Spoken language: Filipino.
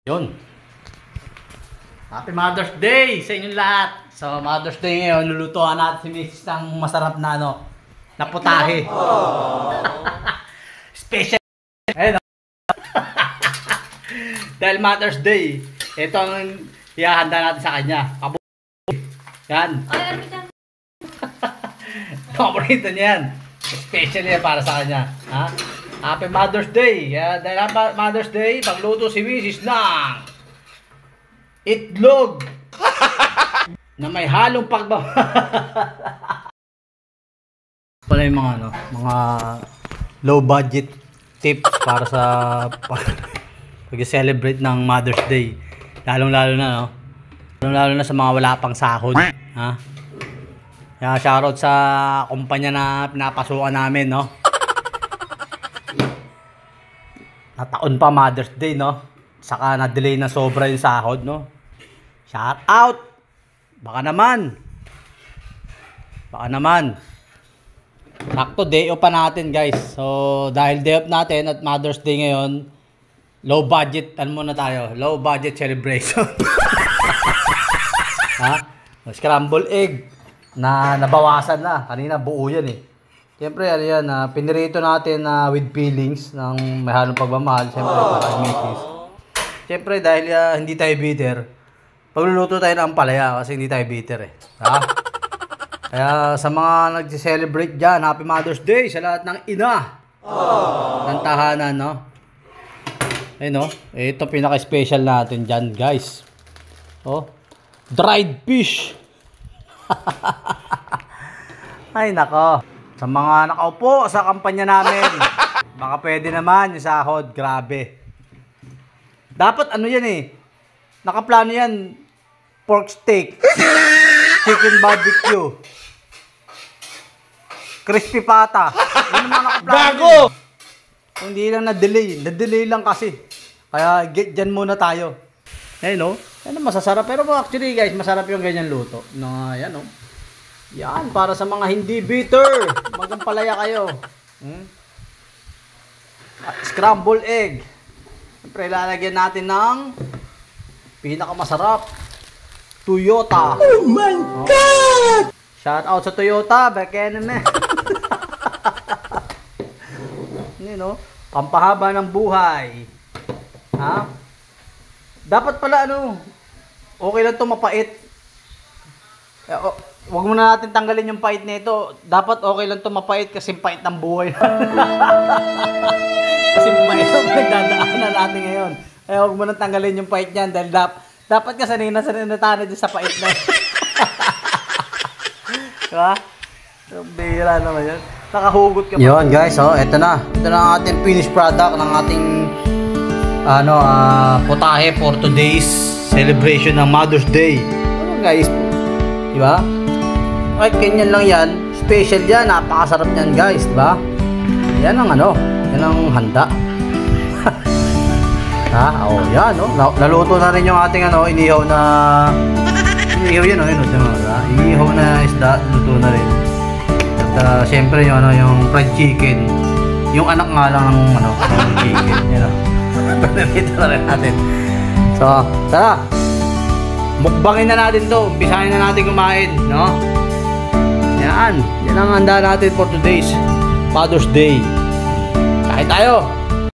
Yun. Happy Mother's Day sa inyong lahat. So Mother's Day ngayon, lulutuan natin si Mrs. ng masarap na na putahe. Special. Ayun. Dahil Mother's Day, ito ang ihahanda natin sa kanya. Yan. Paborito niya yan. Special yan para sa kanya. Ha? Happy Mother's Day. Dahil Mother's Day, pagluto si Mrs. ng itlog na may halong pala yung mga low budget tips para sa pag-celebrate ng Mother's Day. Lalong-lalo na, Lalong-lalo na sa mga wala pang sahod. Ha? Kaya shoutout sa kumpanya na pinapasukan namin, Nataon pa Mother's Day, Saka na-delay na sobra yung sahod, Shout out! Baka naman. Sakto, day off pa natin, guys. So, dahil day off natin at Mother's Day ngayon, low budget, muna tayo? Low budget celebration. Ha? Scramble egg na nabawasan na. Kanina buo yan Siyempre, pinirito natin with feelings ng may halong pagmamahal. Siyempre, para Mrs. Siyempre, dahil hindi tayo bitter, pagluluto tayo ng ampalaya kasi hindi tayo bitter Ha? Kaya sa mga nag-celebrate dyan, Happy Mother's Day sa lahat ng ina ng tahanan, Ayun, ito pinaka-special natin dyan, guys. Dried fish. Ay, nako. Sa mga nakaupo sa kampanya namin, baka pwede naman yung sahod. Grabe. Dapat nakaplano yan. Pork steak, chicken barbecue, crispy pata. Yun naman nakaplano. Gago! Hindi lang na-delay. Na-delay lang kasi. Kaya dyan muna tayo. Ayun, Yan masasarap. Pero actually, guys, masarap yung ganyan luto. Yan, para sa mga hindi bitter. Magampalaya kayo. Scramble egg. Siyempre, lalagyan natin ng pinakamasarap. Toyota. Oh my God! Shout out sa Toyota. Baka naman. Pampahaba ng buhay. Ha? Dapat pala okay lang ito mapait. Huwag muna natin tanggalin yung pait nito. Dapat okay lang ito mapait kasi pait ng buhay. Kasi pait ang nagdadaanan natin ngayon. Kaya huwag muna tanggalin yung pait niyan dahil dapat ka sanay na tayo dyan sa pait na yun. Diba? Bihira naman yun. Nakahugot ka pa. Yun guys, ito na. Ito na ang ating finished product ng ating potahe for today's celebration ng Mother's Day. Guys, diba? Kahit ganyan lang yan, special yan, napakasarap yan guys, diba? Yan ang yan ang handa. Yan, naluto na rin yung ating inihaw yan, inihaw na isda, luto na rin. At syempre yung fried chicken, yung anak nga lang ng chicken, Pinarito na rin natin. So, tara! Mukbangin na natin to. Umpisahin na natin kumain, Yan ang handa natin for today's Mother's Day. Kain tayo!